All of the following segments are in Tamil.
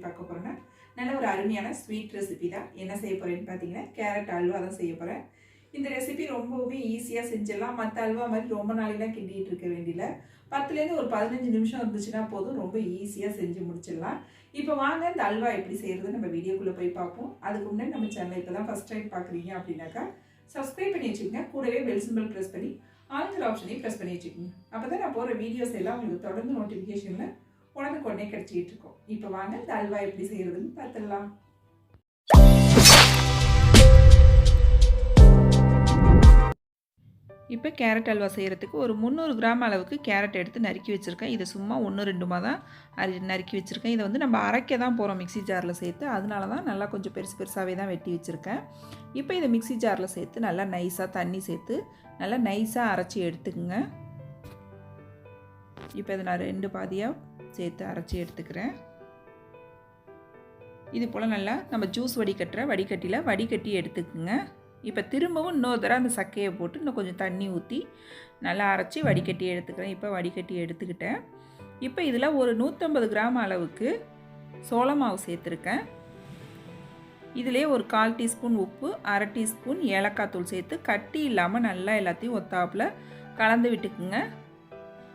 பார்க்க போகிறோன்னா நல்ல ஒரு அருமையான ஸ்வீட் ரெசிபி தான். என்ன செய்ய போகிறேன்னு பார்த்தீங்கன்னா கேரட் அல்வா தான் செய்ய போகிறேன். இந்த ரெசிபி ரொம்பவே ஈஸியாக செஞ்சிடலாம். மற்ற அல்வா மாதிரி ரொம்ப நாளைலாம் கிண்டிகிட்டு இருக்க வேண்டியதில்லை. 10லேருந்து ஒரு 15 நிமிஷம் இருந்துச்சுன்னா போதும், ரொம்ப ஈஸியாக செஞ்சு முடிச்சிடலாம். இப்போ வாங்க இந்த அல்வா எப்படி செய்கிறது நம்ம வீடியோக்குள்ளே போய் பார்ப்போம். அதுக்கு முன்னாடி நம்ம சேனலை இப்போ தான் ஃபஸ்ட் டைம் பார்க்குறீங்க அப்படின்னாக்கா சப்ஸ்கிரைப் பண்ணி வச்சுக்கோங்க. கூடவே பெல் சிம்பிள் ப்ரெஸ் பண்ணி ஆல்ங்கிற ஆப்ஷனையும் ப்ரெஸ் பண்ணி வச்சுக்கோங்க. அப்போ தான் நான் போகிற வீடியோஸ் எல்லாம் உங்களுக்கு தொடர்ந்து நோட்டிஃபிகேஷனில் உடனே கிடச்சிக்கிட்டு இருக்கோம். இப்போ வாங்க இந்த அல்வா எப்படி செய்கிறதுன்னு பார்த்துடலாம். இப்போ கேரட் அல்வா செய்கிறதுக்கு ஒரு 300 கிராம் அளவுக்கு கேரட் எடுத்து நறுக்கி வச்சுருக்கேன். இதை சும்மா 1-2 தான் நறுக்கி வச்சுருக்கேன். இதை வந்து நம்ம அரைக்க தான் போகிறோம் மிக்ஸி ஜாரில் சேர்த்து. அதனால தான் நல்லா கொஞ்சம் பெருசாகவே தான் வெட்டி வச்சுருக்கேன். இப்போ இதை மிக்ஸி ஜாரில் சேர்த்து நல்லா நைஸாக தண்ணி சேர்த்து நல்லா நைஸாக அரைச்சி எடுத்துக்குங்க. இப்போ இதை நான் 2 பாதியாக சேர்த்து அரைச்சி எடுத்துக்கிறேன். இது போல் நல்லா நம்ம ஜூஸ் வடிகட்டியில் வடிகட்டி எடுத்துக்குங்க. இப்போ திரும்பவும் இன்னொரு தடவை அந்த சக்கையை போட்டு இன்னும் கொஞ்சம் தண்ணி ஊற்றி நல்லா அரைச்சி வடிகட்டி எடுத்துக்கிறேன். இப்போ வடிகட்டி எடுத்துக்கிட்டேன். இப்போ இதில் ஒரு 150 கிராம் அளவுக்கு சோள மாவு சேர்த்துருக்கேன். இதிலே ஒரு 1/4 டீஸ்பூன் உப்பு, 1/2 டீஸ்பூன் ஏலக்காய் தூள் சேர்த்து கட்டி இல்லாமல் நல்லா எல்லாத்தையும் ஒத்தாப்பில் கலந்து விட்டுக்குங்க.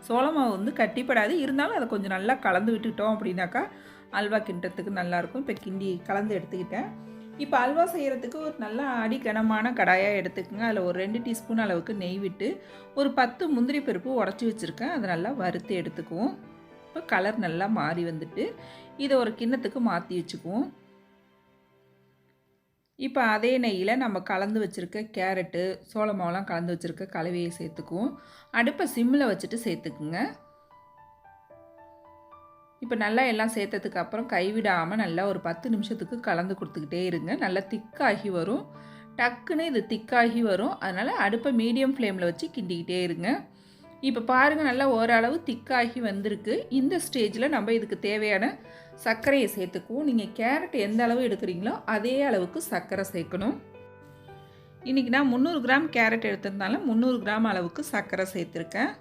சோள மாவு வந்து கட்டிப்படாது, இருந்தாலும் அதை கொஞ்சம் நல்லா கலந்து விட்டுக்கிட்டோம் அப்படின்னாக்கா அல்வா கிண்டுறதுக்கு நல்லாயிருக்கும். இப்போ கிண்டி கலந்து எடுத்துக்கிட்டேன். இப்போ அல்வா செய்கிறதுக்கு ஒரு நல்லா அடிக்கனமான கடாயாக எடுத்துக்கோங்க. அதில் ஒரு 2 டீஸ்பூன் அளவுக்கு நெய் விட்டு ஒரு 10 முந்திரி பருப்பு உடச்சி வச்சுருக்கேன். அதை நல்லா வறுத்து எடுத்துக்குவோம். இப்போ கலர் நல்லா மாறி வந்துட்டு இதை ஒரு கிண்ணத்துக்கு மாற்றி வச்சுக்குவோம். இப்போ அதே நெய்யில் நம்ம கலந்து வச்சுருக்க கேரட்டு சோள மாவுலாம் கலந்து வச்சுருக்க கலவையை சேர்த்துக்குவோம். அடுப்பை சிம்மில் வச்சுட்டு சேர்த்துக்குங்க. இப்போ நல்லா எல்லாம் சேர்த்ததுக்கு அப்புறம் கைவிடாமல் நல்லா ஒரு 10 நிமிஷத்துக்கு கலந்து கொடுத்துக்கிட்டே இருங்க. நல்லா திக்காகி வரும். டக்குன்னு இது திக்காகி வரும். அதனால் அடுப்பை மீடியம் ஃப்ளேமில் வச்சு கிண்டிக்கிட்டே இருங்க. இப்போ பாருங்கள், நல்லா ஓரளவு திக்காகி வந்திருக்கு. இந்த ஸ்டேஜில் நம்ம இதுக்கு தேவையான சர்க்கரையை சேர்த்துக்குவோம். நீங்கள் கேரட் எந்த அளவு எடுக்கிறீங்களோ அதே அளவுக்கு சர்க்கரை சேர்க்கணும். இன்றைக்கி நான் 300 கிராம் கேரட் எடுத்திருந்தாலும் 300 கிராம் அளவுக்கு சர்க்கரை சேர்த்துருக்கேன்.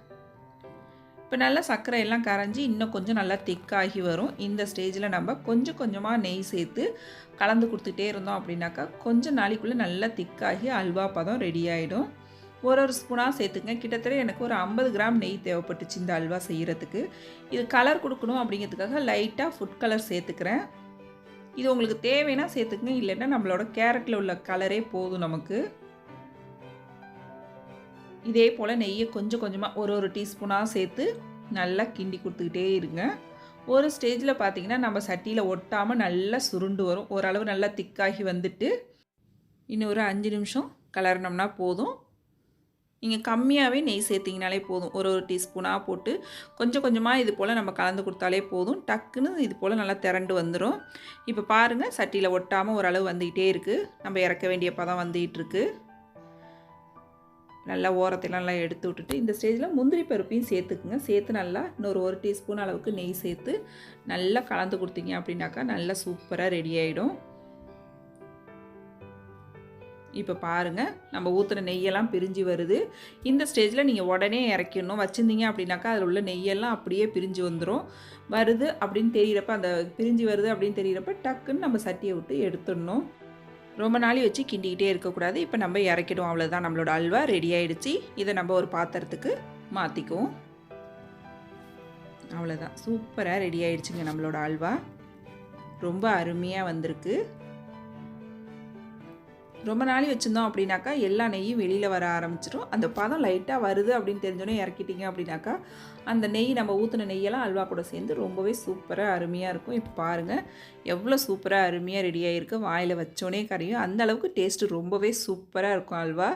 இப்போ நல்லா சர்க்கரை எல்லாம் கரைஞ்சி இன்னும் கொஞ்சம் நல்லா திக்காகி வரும். இந்த ஸ்டேஜில் நம்ம கொஞ்சம் கொஞ்சமாக நெய் சேர்த்து கலந்து கொடுத்துட்டே இருந்தோம் அப்படின்னாக்கா கொஞ்சம் நாளைக்குள்ளே நல்லா திக்காகி அல்வா பதம் ரெடி ஆகிடும். ஒரு ஸ்பூனாக சேர்த்துங்க. கிட்டத்தட்ட எனக்கு ஒரு 50 கிராம் நெய் தேவைப்பட்டுச்சு இந்த அல்வா செய்கிறதுக்கு. இது கலர் கொடுக்கணும் அப்படிங்கிறதுக்காக லைட்டாக ஃபுட் கலர் சேர்த்துக்கிறேன். இது உங்களுக்கு தேவைன்னா சேர்த்துக்குங்க, இல்லைன்னா நம்மளோட கேரட்டில் உள்ள கலரே போதும் நமக்கு. இதே போல் நெய்யை கொஞ்சம் கொஞ்சமாக ஒரு டீஸ்பூனாக சேர்த்து நல்லா கிண்டி கொடுத்துக்கிட்டே இருங்க. ஒரு ஸ்டேஜில் பார்த்திங்கன்னா நம்ம சட்டியில் ஒட்டாமல் நல்லா சுருண்டு வரும். ஓரளவு நல்லா திக்காகி வந்துட்டு இன்னும் ஒரு 5 நிமிஷம் கலர்னோம்னா போதும். நீங்கள் கம்மியாகவே நெய் சேர்த்திங்கனாலே போதும். ஒரு டீஸ்பூனாக போட்டு கொஞ்சம் கொஞ்சமாக இது போல் நம்ம கலந்து கொடுத்தாலே போதும். டக்குன்னு இது போல் நல்லா திரண்டு வந்துடும். இப்போ பாருங்கள், சட்டியில் ஒட்டாமல் ஓரளவு வந்துக்கிட்டே இருக்குது. நம்ம இறக்க வேண்டிய பதம் வந்துகிட்ருக்கு. நல்லா ஓரத்தையெல்லாம் நல்லா எடுத்து விட்டுட்டு இந்த ஸ்டேஜில் முந்திரி பருப்பையும் சேர்த்துக்குங்க. சேர்த்து நல்லா இன்னொரு 1 டீஸ்பூன் அளவுக்கு நெய் சேர்த்து நல்லா கலந்து கொடுத்தீங்க அப்படின்னாக்கா நல்லா சூப்பராக ரெடி ஆகிடும். இப்போ பாருங்கள், நம்ம ஊற்றுன நெய்யெல்லாம் பிரிஞ்சு வருது. இந்த ஸ்டேஜில் நீங்கள் உடனே இறக்கிடணும். வச்சுருந்தீங்க அப்படின்னாக்கா அதில் உள்ள நெய்யெல்லாம் அப்படியே பிரிஞ்சு வந்துடும். வருது அப்படின்னு தெரிகிறப்ப, அந்த பிரிஞ்சு வருது அப்படின்னு தெரிகிறப்ப டக்குன்னு நம்ம சட்டியை விட்டு எடுத்துடணும். ரொம்ப நாளை வச்சு கிண்டிக்கிட்டே இருக்கக்கூடாது. இப்போ நம்ம இறக்கிடுவோம். அவ்வளோதான், நம்மளோட அல்வா ரெடி ஆகிடுச்சு. இதை நம்ம ஒரு பாத்திரத்துக்கு மாற்றிக்குவோம். அவ்வளோதான், சூப்பராக ரெடி ஆகிடுச்சுங்க நம்மளோட அல்வா. ரொம்ப அருமையாக வந்திருக்கு. ரொம்ப நாளை வச்சுருந்தோம் அப்படின்னாக்கா எல்லா நெய்யும் வெளியில் வர ஆரம்பிச்சிடும். அந்த பதம் லைட்டாக வருது அப்படின்னு தெரிஞ்சோன்னே இறக்கிட்டிங்க அப்படின்னாக்கா அந்த நெய் நம்ம ஊற்றின நெய்யெல்லாம் அல்வா கூட சேர்ந்து ரொம்பவே சூப்பராக அருமையாக இருக்கும். இப்போ பாருங்கள் எவ்வளோ சூப்பராக அருமையாக ரெடி ஆகிருக்கு. வாயில் வச்சோன்னே கரையும். அந்த அளவுக்கு டேஸ்ட்டு ரொம்பவே சூப்பராக இருக்கும் அல்வா.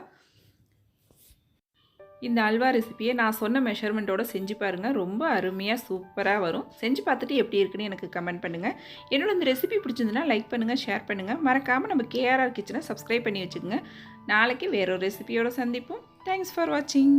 இந்த அல்வா ரெசிப்பியை நான் சொன்ன மெஷர்மெண்ட்டோடு செஞ்சு பாருங்கள். ரொம்ப அருமையாக சூப்பராக வரும். செஞ்சு பார்த்துட்டு எப்படி இருக்குன்னு எனக்கு கமெண்ட் பண்ணுங்கள். என்னோட இந்த ரெசிபி பிடிச்சிருந்துன்னா லைக் பண்ணுங்கள், ஷேர் பண்ணுங்கள். மறக்காமல் நம்ம KRR கிச்சனை சப்ஸ்கிரைப் பண்ணி வச்சுக்கோங்க. நாளைக்கு வேறொரு ரெசிபியோடு சந்திப்போம். தேங்க்ஸ் ஃபார் வாட்சிங்.